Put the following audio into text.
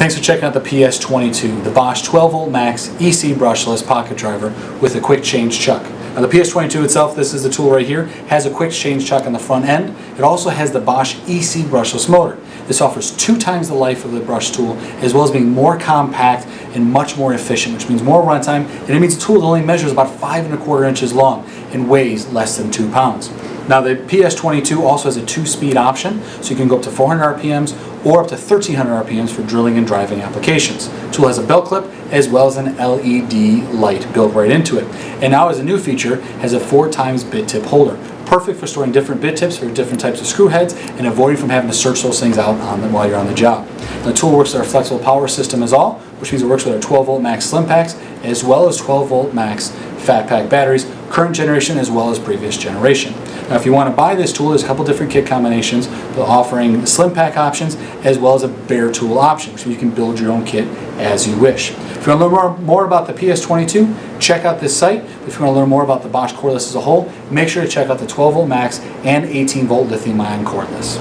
Thanks for checking out the PS22, the Bosch 12V Max EC brushless pocket driver with a quick change chuck. Now the PS22 itself, this is the tool right here, has a quick change chuck on the front end. It also has the Bosch EC brushless motor. This offers 2 times the life of the brush tool, as well as being more compact and much more efficient, which means more runtime, and it means the tool only measures about 5 1/4 inches long and weighs less than 2 pounds. Now the PS22 also has a 2-speed option, so you can go up to 400 RPMs or up to 1300 RPMs for drilling and driving applications. The tool has a belt clip as well as an LED light built right into it. And now as a new feature, has a 4x bit tip holder. Perfect for storing different bit tips for different types of screw heads and avoiding from having to search those things out on them while you're on the job. The tool works with our flexible power system as all, which means it works with our 12V Max slim packs as well as 12V Max fat pack batteries, current generation as well as previous generation. Now if you want to buy this tool, there's a couple different kit combinations offering slim pack options as well as a bare tool option, so you can build your own kit as you wish. If you want to learn more about the PS22, check out this site. If you want to learn more about the Bosch Cordless as a whole, make sure to check out the 12V Max and 18V lithium ion cordless.